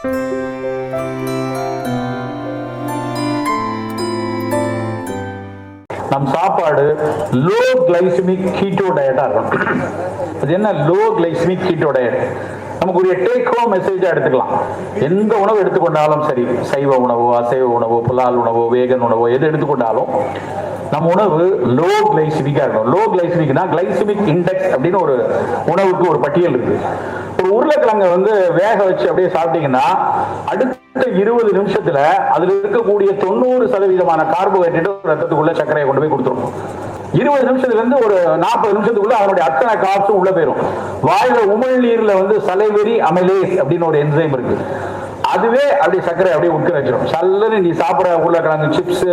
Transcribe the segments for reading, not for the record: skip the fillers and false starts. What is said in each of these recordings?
நம் சாப்பாடு low glycemic keto டயட்டா இருக்கும். அது என்ன லோ கிளைசமிக் கீட்டோ டயட்? நமக்கு ஒரு டேக் ஹோம் மெசேஜா எடுத்துக்கலாம். எந்த உணவு எடுத்துக்கொண்டாலும் சரி, சைவ உணவோ அசைவ உணவோ புலால் உணவோ வேகன் உணவோ எது எடுத்துக்கொண்டாலும் நம்ம உணவு லோ கிளைசமிக்கா இருக்கும். லோ கிளைசமிக்னா கிளைசமிக் இண்டெக்ஸ் அப்படின்னு ஒரு உணவுக்கு ஒரு பட்டியல் இருக்கு. ஒரு உருளைக்கிழங்க வேக வச்சு அப்படியே சாப்பிட்டீங்கன்னா அடுத்த 20 நிமிஷத்துல அதுல இருக்கக்கூடிய 90% கார்போஹைட்ரேட் ரத்தத்துக்குள்ள சர்க்கரையை கொண்டு போய் கொடுத்துரும். 20 நிமிஷத்துல இருந்து ஒரு 40 நிமிஷத்துக்குள்ள அதனுடைய அத்தனை காப்ஸும் உள்ள போயிடும். வாயில உமிழ்நீர்ல சலைவரி அமிலேஸ் அப்படின்னு ஒரு என்சைம் இருக்கு. அதுவே அப்படி சர்க்கரை அப்படியே உட்க வச்சிடும். சல்லுன்னு நீ சாப்பிட உருளைக்கிழங்கு சிப்ஸ்,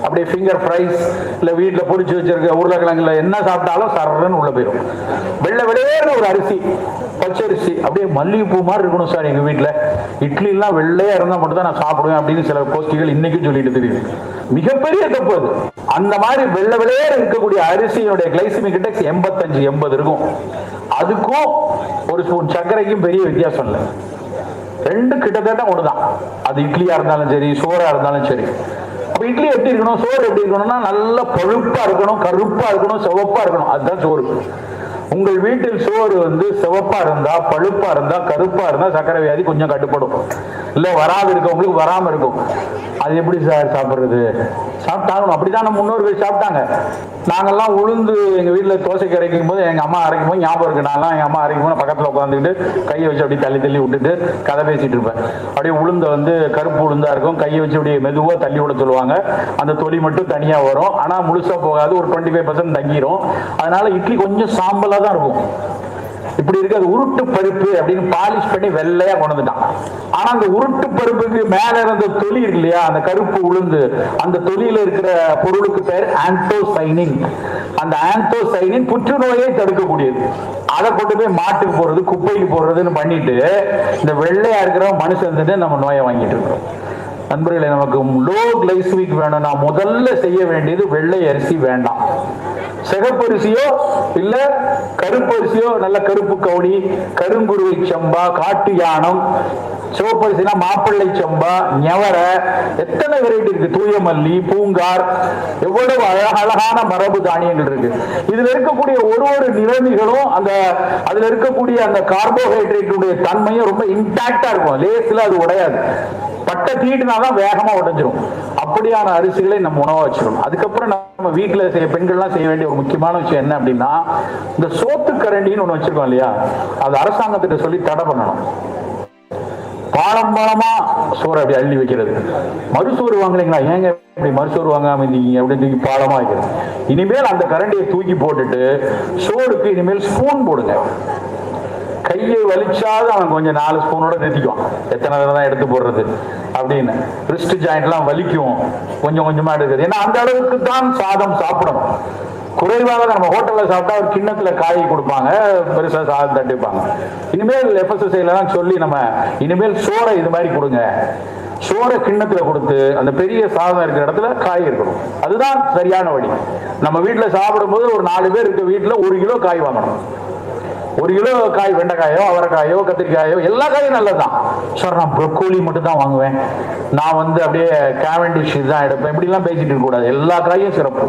அப்படியே ஃபிங்கர் ஃப்ரைஸ், இல்ல வீட்டுல பொரிச்சு வச்சிருக்க உருளைக்கிழங்குல என்ன சாப்பிட்டாலும் சர்றன்னு உள்ள போயிடும். வெள்ளை வெளியேன்னு ஒரு அரிசி, பச்சரிசி அப்படியே மல்லிகைப்பூ மாதிரி இருக்கணும் சார் எங்க வீட்டுல. இட்லி எல்லாம் வெள்ளையா இருந்தா மட்டும் தான் நான் சாப்பிடுவேன் அப்படின்னு சில கோஷ்டிகள் இன்னைக்கும் சொல்லிட்டு தெரியுது. மிகப்பெரிய தப்பு அது. அந்த மாதிரி வெள்ளை வெளியே இருக்கக்கூடிய அரிசியினுடைய கிளைசமிக் இண்டெக்ஸ் 85-80 இருக்கும். அதுக்கும் ஒரு ஸ்பூன் சர்க்கரைக்கும் பெரிய வித்தியாசம் இல்லை. ரெண்டு கிட்டத்தட்ட ஒண்ணுதான். அது இட்லியா இருந்தாலும் சரி, சோறா இருந்தாலும் சரி. அப்ப இட்லி எப்படி இருக்கணும், சோறு எப்படி இருக்கணும்னா நல்ல பழுப்பா இருக்கணும், கருப்பா இருக்கணும், சிவப்பா இருக்கணும். அதுதான் சோறு. உங்கள் வீட்டில் சோறு சிவப்பா இருந்தா, பழுப்பா இருந்தா, கருப்பா இருந்தா சர்க்கரை வியாதி கொஞ்சம் கட்டுப்படும். இல்ல வராது இருக்கவங்களுக்கு வராம இருக்கும். அது எப்படி சார் சாப்பிடுறது? சாப்பிட்டாங்க. அப்படிதான் நம்ம முன்னோர்கள் சாப்பிட்டாங்க. நாங்கெல்லாம் உளுந்து எங்க வீட்டுல தோசைக்கு அரைக்கும் போது எங்க அம்மா அரைக்கும் போது ஞாபகம் இருக்கு. நான்லாம் எங்க அம்மா அரைக்கும் போது பக்கத்துல உட்காந்துக்கிட்டு கையை வச்சு அப்படியே தள்ளி தள்ளி விட்டுட்டு கதை பேசிட்டு இருப்பேன். அப்படியே உளுந்த கருப்பு உளுந்தா இருக்கும். கையை வச்சு அப்படியே மெதுவா தள்ளி விட சொல்லுவாங்க. அந்த தொலி மட்டும் தனியா வரும். ஆனா முழுசா போகாது. ஒரு 25% தங்கிரும். அதனால இட்லி கொஞ்சம் சாம்பலா தான் இருக்கும். இப்படி இருக்காது. உருட்டு பருப்பு அப்படின்னு பாலிஷ் பண்ணி வெள்ளையா கொண்டு வந்துட்டான். ஆனா அந்த உருட்டு பருப்புக்கு மேல இருந்த தொலி இருக்கு இல்லையா, அந்த கருப்பு உளுந்து, அந்த தொலியில இருக்கிற பொருளுக்கு பேர் ஆந்தோசைனின். அந்த ஆந்தோசைனின் புற்றுநோயை தடுக்கக்கூடியது. அதை கொண்டு போய் மாட்டுக்கு போடுறது, குப்பைக்கு போடுறதுன்னு பண்ணிட்டு இந்த வெள்ளையா இருக்கிற மனுஷன் நம்ம நோயை வாங்கிட்டு இருக்கிறோம். நண்பர்களே, நமக்கு லோ கிளைசமிக் வேணும்னா முதல்ல செய்ய வேண்டியது வெள்ளை அரிசி வேண்டாம். சிகப்பரிசியோ இல்ல கருப்பரிசியோ, நல்ல கருப்பு கவுனி, கருங்குருவை சம்பா, காட்டு யானம், சிவப்பரிசினா மாப்பிள்ளை சம்பா, ஞவர, எத்தனை வெரைட்டி இருக்கு. தூயமல்லி, பூங்கார், எவ்வளவு அழகான மரபு தானியங்கள் இருக்கு. இதுல இருக்கக்கூடிய ஒரு நிறமிகளும் அதுல இருக்கக்கூடிய அந்த கார்போஹைட்ரேட்டுடைய தன்மையும் ரொம்ப இன்டாக்டா இருக்கும். லேஸ்ல அது உடையாது. பட்டை தீட்டுனாதான் வேகமா உடைஞ்சிரும். அப்படியான அரிசிகளை நம்ம உணவா வச்சிடணும். அதுக்கப்புறம் நம்ம வீட்டுல பெண்கள்லாம் செய்ய வேண்டிய ஒரு முக்கியமான விஷயம் என்ன அப்படின்னா, இந்த சோத்து கரண்டின்னு ஒண்ணு வச்சிருக்கோம் இல்லையா, அது அரசாங்கத்திட்ட சொல்லி தடை பண்ணணும். பாலமா சோறு அப்படி அள்ளி வைக்கிறது. மறுசோறு வாங்கலைங்களா, ஏங்க இப்படி மறுசோறு வாங்காம இருந்தீங்க அப்படின்னு பாலமா வைக்கிறது. இனிமேல் அந்த கரண்டியை தூக்கி போட்டுட்டு சோறுக்கு இனிமேல் ஸ்பூன் போடுங்க. கையை வலிச்சாவது அவன் கொஞ்சம் 4 ஸ்பூனோட நிறுத்திக்குவான். எத்தனை தடவை தான் எடுத்து போடுறது அப்படின்னு. ரிஸ்ட் ஜாயிண்ட் எல்லாம் வலிக்கும், கொஞ்சம் கொஞ்சமா எடுக்குது. ஏன்னா அந்த அளவுக்கு தான் சாதம் சாப்பிடணும். குறைவாக நம்ம ஹோட்டல்ல சாப்பிட்டா ஒரு கிண்ணத்துல காய் கொடுப்பாங்க, பெருசா சாதம் தட்டிப்பாங்க. இனிமேல் எஃப்எஸ்எஸ்ஐலாம் சொல்லி நம்ம இனிமேல் சோறை இது மாதிரி கொடுங்க. சோறை கிண்ணத்துல கொடுத்து அந்த பெரிய சாதம் இருக்கிற இடத்துல காய் இருக்கணும். அதுதான் சரியான வழி. நம்ம வீட்டுல சாப்பிடும் போது ஒரு 4 பேர் இருக்க வீட்டுல 1 கிலோ காய் வாங்கணும். 1 கிலோ காய், வெண்டைக்காயோ அவரைக்காயோ கத்திரிக்காயோ எல்லா காயும் நல்லதுதான். சார் நான் ப்ரொக்கோலி மட்டும் தான் வாங்குவேன், நான் அப்படியே கேவண்டிஷ் தான் எடுப்பேன், இப்படி எல்லாம் பேசிட்டு இருக்க கூடாது. எல்லா காயும் சிறப்பு.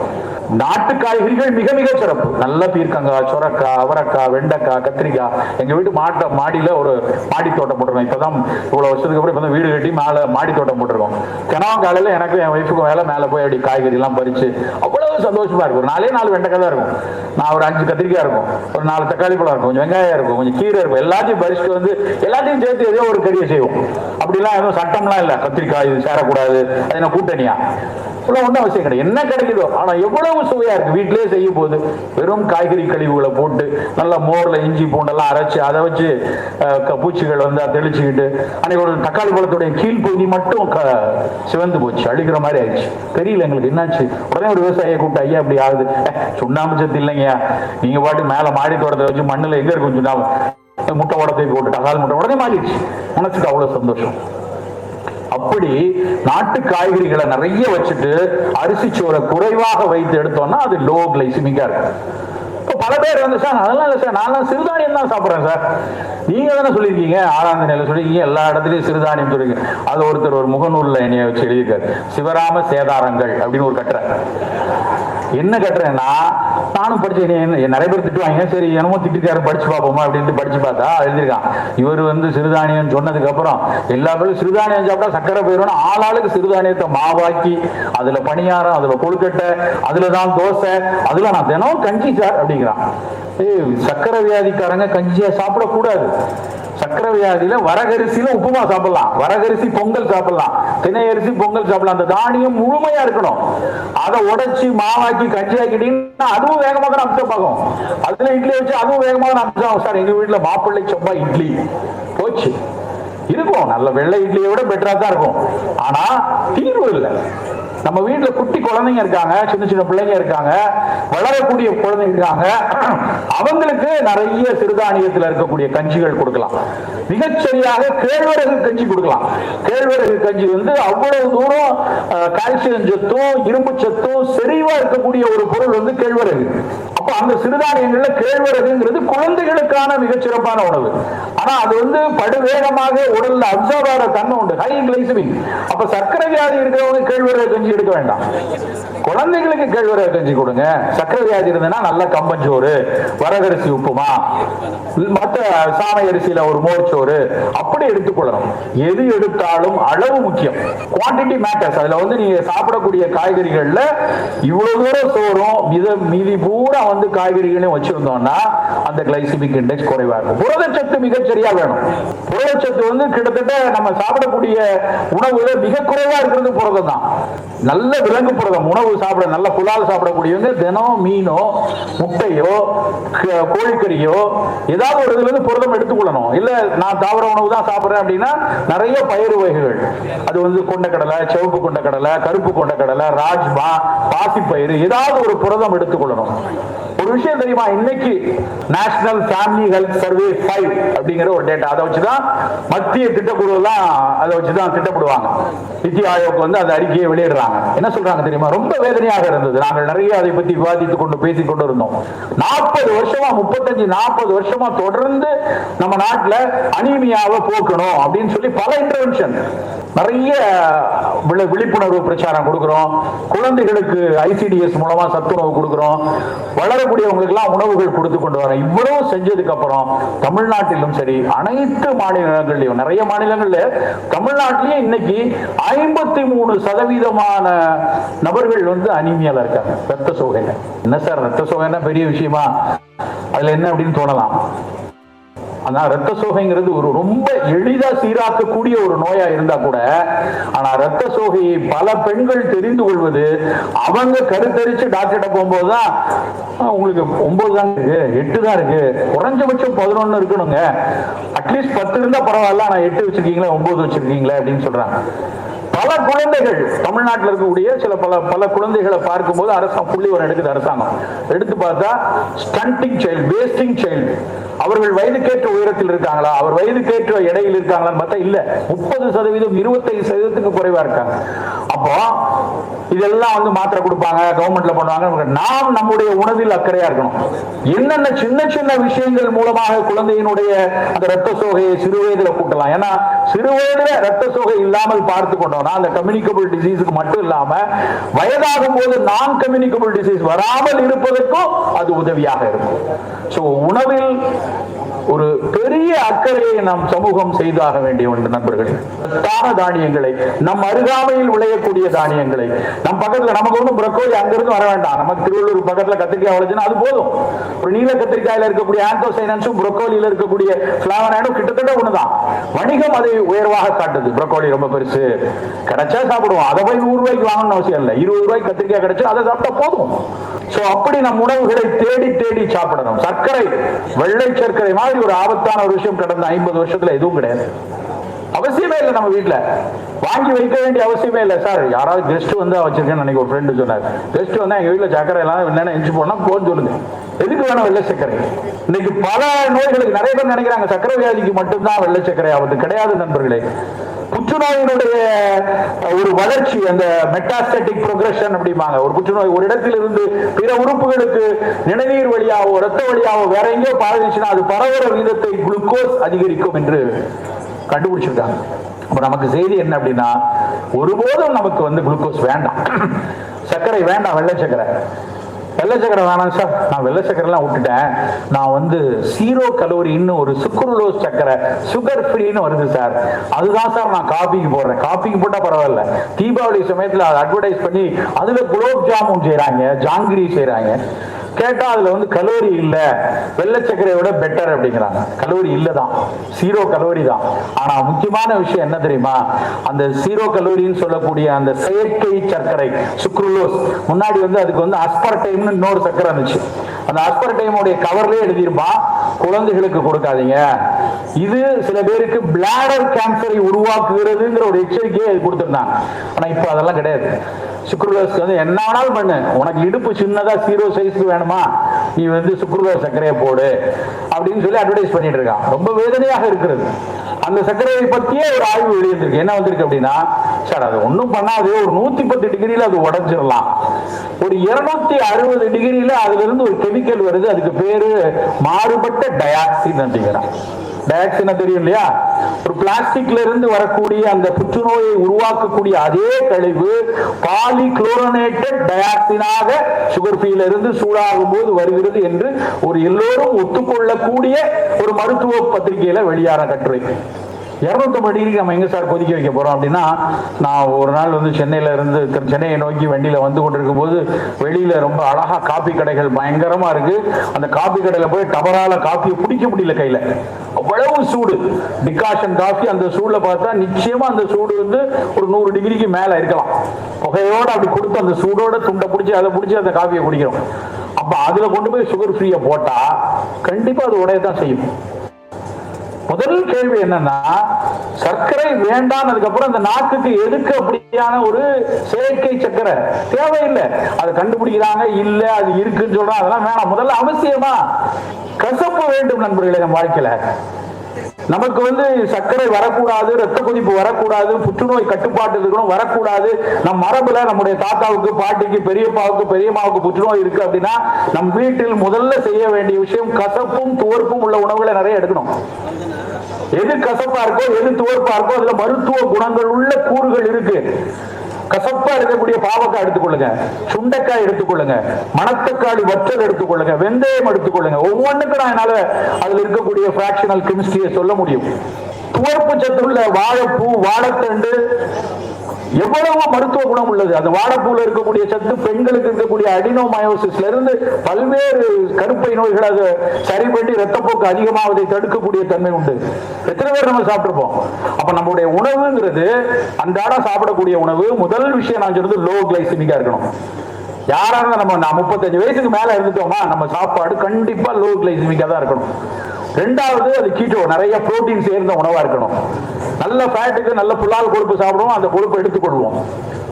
நாட்டு காய்கறிகள் மிக மிக சிறப்பு. நல்ல பீர்க்கங்காய், சொரக்காய், அவரைக்காய், வெண்டைக்காய், கத்திரிக்காய். எங்க வீட்டு மாடியில ஒரு மாடி தோட்டம் போட்டிருக்கோம். இப்பதான் இவ்வளவு வருஷத்துக்கு அப்புறம் இப்ப வீடு கட்டி மேல மாடி தோட்டம் போட்டிருக்கோம். தினம் காலையில எனக்கு என் ஒய்ஃபுக்கும் வேலை, மேல போய் அப்படி காய்கறி எல்லாம் பறிச்சு அவ்வளவு சந்தோஷமா இருக்கும். ஒரு 4 வெண்டைக்காய் தான் இருக்கும், நான் ஒரு 5 கத்திரிக்காய் இருக்கும், ஒரு 4 தக்காளி பழம் இருக்கும், வெங்காயம் இருக்கும், கொஞ்சம் கீரை இருக்கும். எல்லாத்தையும் பறிச்சுட்டு எல்லாத்தையும் சேர்த்து ஏதோ ஒரு கறியை செய்வோம். அப்படிலாம் எதுவும் சட்டம்லாம் இல்லை. கத்திரிக்காய் இது சேரக்கூடாது, அது என்ன கூட்டணியா, ஒன்றும் அவசியம் கிடையாது. என்ன கிடைக்குதோ. ஆனா எவ்வளவு சுவையா இருக்கு வீட்டிலேயே செய்யும் போது. வெறும் காய்கறி கழிவுகளை போட்டு நல்லா மோர்ல இஞ்சி பூண்டெல்லாம் அரைச்சு அதை வச்சு பூச்சிகள் தெளிச்சுக்கிட்டு, அன்னைக்கு ஒரு தக்காளி பழத்துடைய கீழ்ப்பகுதி மட்டும் சிவந்து போச்சு, அழிக்கிற மாதிரி ஆயிடுச்சு. தெரியல எங்களுக்கு என்னாச்சு. உடனே ஒரு விவசாயியை கூப்பிட்டு, ஐயா இப்படி ஆகுது. சுண்ணாம்பு சத்து இல்லைங்கய்யா, நீங்க பாட்டு மேல மாடி தோட்டத்தை வச்சு மண்ணுல எங்க இருக்கும் சுண்ணாம்பு, முட்டை உடத்தை போட்டு தக்காளி முட்டை உடனே மாறிடுச்சு. மனசுக்கு அவ்வளவு சந்தோஷம். அப்படி நாட்டு காய்கறிகளை நிறைய வச்சுட்டு அரிசி சோறை குறைவாக வைத்து எடுத்தோம்னா அது லோ கிளைசிமிக்கா இருக்கு. பல பேர் வந்து சார் அதெல்லாம் இல்லை சார், நான் சிறுதானியம் தான் சாப்பிட்றேன் சார். நீங்க தானே சொல்லியிருக்கீங்க, 6ஆம் நிலையில சொல்லியிருக்கீங்க எல்லா இடத்துலையும் சிறுதானியம் சொல்லிருக்கீங்க. அது ஒருத்தர் ஒரு முகநூலில் என்னைய வச்சு எழுதியிருக்காரு, சிவராம சேதாரங்கள் அப்படின்னு ஒரு கட்டுரை. என்ன கட்டுறேன்னா, நானும் படிச்சேன், நிறைய பேர் திட்டுவாங்க, சரி என்னமோ திட்டிருக்காரு படிச்சு பார்ப்போமா அப்படின்ட்டு படிச்சு பார்த்தா எழுதியிருக்கான். இவர் வந்து சிறுதானியம் சொன்னதுக்கு அப்புறம் எல்லா பேரும் சிறுதானியம் சாப்பிட்டா சக்கரை போயிடும், ஆளாளுக்கு சிறுதானியத்தை மாவாக்கி அதுல பணியாரம், அதுல கொழுக்கட்டை, அதுலதான் தோசை, அதுல நான் தினம் கஞ்சி சார் அப்படிங்கிறான். சக்கரை வியாதிக்காரங்க கஞ்சியா சாப்பிடக்கூடாது. சக்கரை வியாதியில வரகரிசியில உப்புமா சாப்பிடலாம், வரகரிசி பொங்கல் சாப்பிடலாம், தினை அரிசி பொங்கல் சாப்பிடலாம். அந்த தானியம் முழுமையா இருக்கணும். அதை உடைச்சு மாவாக்கி கஞ்சி ஆக்கிட்டீங்கன்னா அதுவும் வேகமாக அம்சம் ஆகும். அதுல இட்லி வச்சு அதுவும் வேகமாக அம்சம் ஆகும். சார் எங்க வீட்டுல மாப்பிள்ளை சம்பா இட்லி போச்சு இருக்கும், நல்ல வெள்ளை இட்லியை விட பெட்டரா தான் இருக்கும். ஆனா தீர்வு இல்லை. நம்ம வீட்டுல குட்டி குழந்தைங்க இருக்காங்க, சின்ன சின்ன பிள்ளைங்க இருக்காங்க, வளரக்கூடிய குழந்தைங்க இருக்காங்க, அவங்களுக்கு நிறைய சிறுதானியத்தில் இருக்கக்கூடிய கஞ்சிகள் கொடுக்கலாம். மிகச்சரியாக கேழ்வரகு கஞ்சி கொடுக்கலாம். கேழ்வரகு கஞ்சி வந்து அவ்வளவு தூரம் கால்சியம் சத்தும் இரும்பு சத்தும் செறிவா இருக்கக்கூடிய ஒரு பொருள் வந்து கேழ்வரகு. அப்ப அந்த சிறுதானியங்கள்ல கேழ்வரகுங்கிறது குழந்தைகளுக்கான மிகச்சிறப்பான உணவு. ஆனா அது வந்து படுவேகமாக உடல்ல அப்சர்வ் ஆகிற தன்மை உண்டு, ஹை கிளைசமிக். அப்ப சர்க்கரை வியாதி இருக்கிறவங்க கேழ்வரகு கஞ்சி எடுக்க வேண்டாம். குழந்தைகளுக்கு கேழ்வரகு கஞ்சி கொடுங்க. சர்க்கரை வியாதி இருந்ததுன்னா நல்ல கம்பஞ்சோறு, வரகரிசி உப்புமா, மற்ற சாமை அரிசியில ஒரு மோர்ச்சோறு அப்படி எடுத்துக்கொள்ளணும். எது எடுத்தாலும் அளவு முக்கியம், குவான்டிட்டி மேட்டர்ஸ். அதுல வந்து நீங்க சாப்பிடக்கூடிய காய்கறிகள்ல இவ்வளவு தூரம் சோறும் மீதி பூரா வந்து காய்கறிகளையும் வச்சிருந்தோம்னா அந்த கிளைசிமிக் இண்டெக்ஸ் குறைவா இருக்கும். புரதச்சத்து மிகச்சரியா வேணும். புரதச்சத்து வந்து கிட்டத்தட்ட நம்ம சாப்பிடக்கூடிய உணவுல மிக குறைவா இருக்கிறது புரதம் தான். நல்ல விலங்கு புரதம் உணவு சாப்பிட, நல்ல புலால் சாப்பிடக்கூடியவங்க தினம் மீனோ முட்டையோ கோழிக்கறியோ ஏதாவது ஒரு இதுல இருந்து புரதம் எடுத்துக்கொள்ளணும். இல்ல நான் தாவர உணவு தான் சாப்பிடுறேன் அப்படின்னா நிறைய பயிறு வகைகள், அது வந்து கொண்டக்கடலை, சிவப்பு கொண்டக்கடலை, கருப்பு கொண்டக்கடலை, ராஜ்மா, பாசிப்பயிறு, ஏதாவது ஒரு புரதம் எடுத்துக்கொள்ளணும். ஒரு விஷயம் தெரியுமா, இன்னைக்கு நேஷனல் ஃபேமிலி ஹெல்த் சர்வே 5 அப்படிங்கிற ஒரு டேட்டா, அதை வச்சுதான் மத்திய திட்டக்குழுலாம் அதை வச்சுதான் திட்டப்படுவாங்க. நிதி ஆயோக் வந்து அந்த அறிக்கையை வெளியிடுறாங்க. என்ன சொல்றாங்க தெரியுமா, ரொம்ப வேதனையாக இருந்தது. நாங்கள் நிறைய அதை பத்தி விவாதித்துக் கொண்டு பேசிக் கொண்டு இருந்தோம். 40 வருஷமா 35-40 வருஷமா தொடர்ந்து நம்ம நாட்டில் அனீமியாவை போக்கணும் அப்படின்னு சொல்லி பல இன்டர்வென்ஷன், நிறைய விழிப்புணர்வு பிரச்சாரம் கொடுக்கிறோம். குழந்தைகளுக்கு ஐசிடிஎஸ் மூலமா சத்துணவு கொடுக்கிறோம். வளரக்கூடியவங்களுக்கு எல்லாம் உணவுகள் கொடுத்து கொண்டு வரோம். இவ்வளவு செஞ்சதுக்கு அப்புறம் தமிழ்நாட்டிலும் சரி, அனைத்து மாநிலங்களிலும், நிறைய மாநிலங்கள்ல, தமிழ்நாட்டிலேயே இன்னைக்கு 53% நபர்கள் வந்து அனீமியால இருக்காங்க, ரத்த சோகையில. என்ன சார் ரத்த சோகைன்னா பெரிய விஷயமா, அதுல என்ன அப்படின்னு தோணலாம். ஆனா ரத்த சோகைங்கிறது ஒரு ரொம்ப எளிதா சீராக்கக்கூடிய ஒரு நோயா இருந்தா கூட, ஆனா ரத்த சோகையை பல பெண்கள் தெரிந்து கொள்வது அவங்க கருத்தரிச்சு டாக்டர்கிட்ட போகும்போதுதான், உங்களுக்கு 9 தான் இருக்கு, 8 தான் இருக்கு, குறைஞ்சபட்சம் 11 இருக்கணுங்க, அட்லீஸ்ட் 10 இருந்தா பரவாயில்ல, நான் 8 வச்சிருக்கீங்களா 9 வச்சிருக்கீங்களா அப்படின்னு சொல்றாங்க. பல குழந்தைகள் தமிழ்நாட்டில் இருக்கக்கூடிய பல குழந்தைகளை பார்க்கும்போது அரசாங்கம் புள்ளி ஒரு எடுக்குது. அரசாங்கம் எடுத்து பார்த்தா ஸ்டண்டிங் சைல்டு, வேஸ்டிங் சைல்டு, அவர்கள் வயதுக்கேற்ற உயரத்தில் இருக்காங்களா, அவர் வயதுக்கேற்ற எடையில் இருக்காங்களான்னு பார்த்தா இல்ல, 30%, 25% குறைவா இருக்காங்க. அப்போ இதெல்லாம் வந்து மாத்திரை கொடுப்பாங்க, கவர்மெண்ட்ல பண்ணுவாங்க. நாம் நம்முடைய உணவில் அக்கறையா இருக்கணும். என்னென்ன சின்ன சின்ன விஷயங்கள் மூலமாக குழந்தையினுடைய அந்த ரத்த சோகையை சிறு வயதுல கூட்டலாம். ஏன்னா சிறு வயதுல ரத்த சோகை இல்லாமல் பார்த்து கொண்டோம்னா அந்த கம்யூனிகபிள் டிசீஸுக்கு மட்டும் இல்லாம வயதாகும் போது நான் கம்யூனிகபிள் டிசீஸ் வராமல் இருப்பதற்கும் அது உதவியாக இருக்கும். சோ உணவில் ஒரு பெரிய அக்கறையை நம் சமூகம் செய்தாக வேண்டிய ஒன்று நண்பர்கள். சத்தான தானியங்களை, நம் அருகாமையில் விளையக்கூடிய தானியங்களை, நம் பக்கத்துல, நமக்கு ஒன்றும் ப்ரொக்கோலி அங்கிருந்து வர வேண்டாம், நமக்கு திருவள்ளூர் பக்கத்துல கத்திரிக்காய் விளைச்சுன்னா அது போதும். ஒரு நீல கத்திரிக்காயில இருக்கக்கூடிய ஆந்தோசைனன்ஸும் ப்ரொக்கோலியில இருக்கக்கூடிய பிளாவனாய்டும் கிட்டத்தட்ட ஒண்ணுதான். வணிகம் அதை உயர்வாக காட்டுது. ப்ரொக்கோலி ரொம்ப பெருசு, கிடைச்சா சாப்பிடுவோம், அதை போய் 100 ரூபாய்க்கு வாங்கணும்னு அவசியம் இல்லை. 20 ரூபாய்க்கு கத்திரிக்காய் கிடைச்சா அதை சாப்பிட்டா போதும். சோ அப்படி நம் உணவுகளை தேடி தேடி சாப்பிடணும். சர்க்கரை, வெள்ளை சர்க்கரை மாதிரி ஒரு ஆபத்தான ஒரு விஷயம் கடந்த 50 வருஷத்துல எதுவும் கிடையாது. அவசியமே இல்லை, நம்ம வீட்டுல வாங்கி வைக்க வேண்டிய அவசியமே இல்லை. சார் யாராவது கெஸ்ட் வந்து வச்சிருக்கேன்னு நினைக்க ஒரு ஃப்ரெண்டு சொன்னார், கெஸ்ட் வந்து எங்க வீட்டுல சர்க்கரை எல்லாம் என்னென்ன எஞ்சி போனா போன்னு சொல்லுங்க. எதுக்கு வேணும் வெள்ளை சர்க்கரை? இன்னைக்கு பல நோய்களுக்கு நிறைய பேர் நினைக்கிறாங்க சர்க்கரை வியாதிக்கு மட்டும்தான் வெள்ளை சர்க்கரை ஆபத்து. கிடையாது நண்பர்களே. புற்றுநோயினுடைய ஒரு வளர்ச்சி, அந்த மெட்டாஸ்டேட்டிக் ப்ரோக்ரஷன் அப்படிம்பாங்க. ஒரு புற்றுநோய் ஒரு இடத்தில் இருந்து பிற உறுப்புகளுக்கு நிணநீர் வழியாவோ ரத்த வழியாவோ வேற எங்கேயோ பாதிச்சுன்னா அது பரவுற வீதத்தை குளுக்கோஸ் அதிகரிக்கும் என்று கண்டுபிடிச்சிருக்காங்க. அப்ப நமக்கு செய்தி என்ன அப்படின்னா, ஒருபோதும் நமக்கு குளுக்கோஸ் வேண்டாம், சர்க்கரை வேண்டாம், வெள்ளை சர்க்கரை. வெள்ளை சக்கரை வேணாம் சார், நான் வெள்ளை சக்கரைலாம் விட்டுட்டேன், நான் ஜீரோ கலோரின்னு ஒரு சுக்ரோலோஸ் சக்கரை, சுகர் ஃப்ரீன்னு வருது சார், அதுதான் சார் நான் காபிக்கு போடுறேன். காபிக்கு போட்டா பரவாயில்ல, தீபாவளி சமயத்தில் அதை அட்வர்டைஸ் பண்ணி அதுல குலோப் ஜாமுன் செய்யறாங்க, ஜாங்கிரி செய்யறாங்க. கேட்டா அதுல கலோரி இல்ல, வெள்ளை சர்க்கரையை விட பெட்டர் அப்படிங்கிறாங்க. கலோரி இல்லதான், ஜீரோ கலோரி தான். ஆனா முக்கியமான விஷயம் என்ன தெரியுமா, அந்த ஜீரோ கலோரின்னு சொல்லக்கூடிய அந்த செயற்கை சர்க்கரை சுக்ரோலோஸ், முன்னாடி அதுக்கு அஸ்பர்டைம்னு இன்னொரு சர்க்கரை இருந்துச்சு. அந்த அஸ்பர்டைமுடைய கவர்லயே எழுதியிருப்பான், குழந்தைகளுக்கு கொடுக்காதீங்க, இது சில பேருக்கு பிளாடர் கேன்சரை உருவாக்குகிறதுங்கிற ஒரு எச்சரிக்கையை கொடுத்திருந்தாங்க. ஆனா இப்ப அதெல்லாம் கிடையாது. சுக்ரோலோஸ் என்ன வேணாலும் பண்ணு, உனக்கு இடுப்பு சின்னதா ஜீரோ சைஸ்க்கு வேணுமா, நீ சுக்ரோலோஸ் சர்க்கரையை போடு அப்படின்னு சொல்லி அட்வர்டைஸ் பண்ணிட்டு இருக்கான். ரொம்ப வேதனையாக இருக்கிறது. அந்த சர்க்கரையை பத்தியே ஒரு ஆய்வு வெளியிருக்கு. என்ன வந்திருக்கு அப்படின்னா, சார் அது ஒன்றும் பண்ணாது, ஒரு 110 டிகிரியில அது உடைஞ்சிடலாம், ஒரு 260 டிகிரியில அதுல இருந்து ஒரு கெமிக்கல் வருது, அதுக்கு பேரு மாறுபட்ட டயாக்சின் அப்படிங்கிறான். டயாக்சின் தெரியும் இல்லையா, ஒரு பிளாஸ்டிக்ல இருந்து வரக்கூடிய அந்த புற்றுநோயை உருவாக்கக்கூடிய அதே கழிவு பாலிகுளோரோனேட்டட் டயாக்சினாக சுகர் ஃப்ரீல இருந்து சூடாகும் போது வருகிறது என்று ஒரு எல்லோரும் ஒத்துக்கொள்ளக்கூடிய ஒரு மருத்துவ பத்திரிகையில வெளியான கட்டுரை. 250 டிகிரிக்கு நம்ம எங்க சார் கொதிக்க வைக்க போறோம் அப்படின்னா, நான் ஒரு நாள் சென்னையில இருந்து சென்னையை நோக்கி வண்டியில கொண்டிருக்கும் போது வெளியில ரொம்ப அழகா காபி கடைகள் பயங்கரமா இருக்கு. அந்த காபி கடையில போய் டபரால காபியை பிடிக்க முடியல கையில, அவ்வளவு சூடு. டிகாஷன் காபி, அந்த சூடுல பார்த்தா நிச்சயமா அந்த சூடு ஒரு 100 டிகிரிக்கு மேல இருக்கலாம். புகையோட அப்படி கொடுத்து அந்த சூடோட துண்டை பிடிச்சி அதை பிடிச்சி அந்த காபியை குடிக்கிறோம். அப்ப அதுல கொண்டு போய் சுகர் ஃப்ரீயை போட்டா கண்டிப்பா அது உடையதான் செய்யும். முதல் கேள்வி என்னன்னா, சர்க்கரை வேண்டாம், அதுக்கப்புறம் அந்த நாக்குக்கு எதுக்கு அப்படியான ஒரு செயற்கை சர்க்கரை தேவையில்லை. அதை கண்டுபிடிக்கிறாங்க, இல்ல அது இருக்குன்னு சொல்றாங்க, அதெல்லாம் வேணாம். முதல்ல அவசியமா கசப்பு வேண்டும் நண்பர்களே. நம்ம வாழ்க்கையில நமக்கு சர்க்கரை வரக்கூடாது, ரத்த கொதிப்பு வரக்கூடாது, புற்றுநோய் கட்டுப்பாட்டு இருக்கணும், வரக்கூடாது. நம் மரபுல நம்முடைய தாத்தாவுக்கு, பாட்டிக்கு, பெரியப்பாவுக்கு, பெரியம்மாவுக்கு புற்றுநோய் இருக்கு அப்படின்னா நம் வீட்டில் முதல்ல செய்ய வேண்டிய விஷயம் கசப்பும் துவர்ப்பும் உள்ள உணவுகளை நிறைய எடுக்கணும். எது கசப்பா இருக்கோ, எது துவர்ப்பா இருக்கோ, அதுல மருத்துவ குணங்கள் உள்ள கூறுகள் இருக்கு. கசப்பா இருக்கக்கூடிய பாவக்காய் எடுத்துக்கொள்ளுங்க, சுண்டைக்காய் எடுத்துக்கொள்ளுங்க, மணத்தக்காளி வற்றல் எடுத்துக்கொள்ளுங்க, வெந்தயம் எடுத்துக்கொள்ளுங்க. ஒவ்வொன்றுக்கும் நான் என்னால அதுல இருக்கக்கூடிய பிராக்ஷனல் கெமிஸ்ட்ரியை சொல்ல முடியும். துவர்ப்பு சத்துள்ள வாழைப்பூ, வாழைத்தண்டு எவ்வளவு மருத்துவ குணம் உள்ளது. அந்த வாழைப்பூல இருக்கக்கூடிய சத்து பெண்களுக்கு இருக்கக்கூடிய அடினோமயோசிஸ்ல இருந்து பல்வேறு கருப்பை நோய்களை அதை சரி பண்ணி ரத்தப்போக்கு அதிகமாவதை தடுக்கக்கூடிய தன்மை உண்டு. எத்தனை பேர் நம்ம சாப்பிட்டுருப்போம். அப்ப நம்மளுடைய உணவுங்கிறது அன்றாடம் சாப்பிடக்கூடிய உணவு. முதல் விஷயம் நான் சொல்றது லோ கிளைசிமிக்கா இருக்கணும். யாராவது நம்ம 35 வயசுக்கு மேல இருந்துட்டோமா, நம்ம சாப்பாடு கண்டிப்பா லோ கிளைசிமிக்கா தான் இருக்கணும். ரெண்டாவது அது கீட்டோ, நிறைய புரோட்டீன் சேர்ந்த உணவா இருக்கணும். நல்ல ஃபேட்டுக்கு நல்ல புலால் கொழுப்பு சாப்பிடுவோம், அந்த கொழுப்பை எடுத்துக்கொள்வோம்,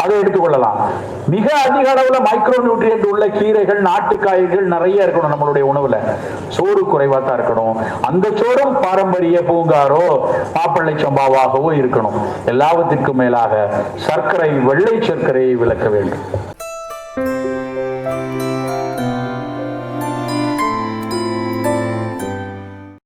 அதை எடுத்துக்கொள்ளலாம். மிக அதிக அளவுல மைக்ரோ நியூட்ரியன்ட் உள்ள கீரைகள், நாட்டுக்காய்கள் நிறைய இருக்கணும் நம்மளுடைய உணவுல. சோறு குறைவா தான் இருக்கணும். அந்த சோறும் பாரம்பரிய பூங்காரோ மாப்பிள்ளை சம்பாவாகவோ இருக்கணும். எல்லாவற்றிற்கும் மேலாக சர்க்கரை, வெள்ளை சர்க்கரையை விலக்க வேண்டும்.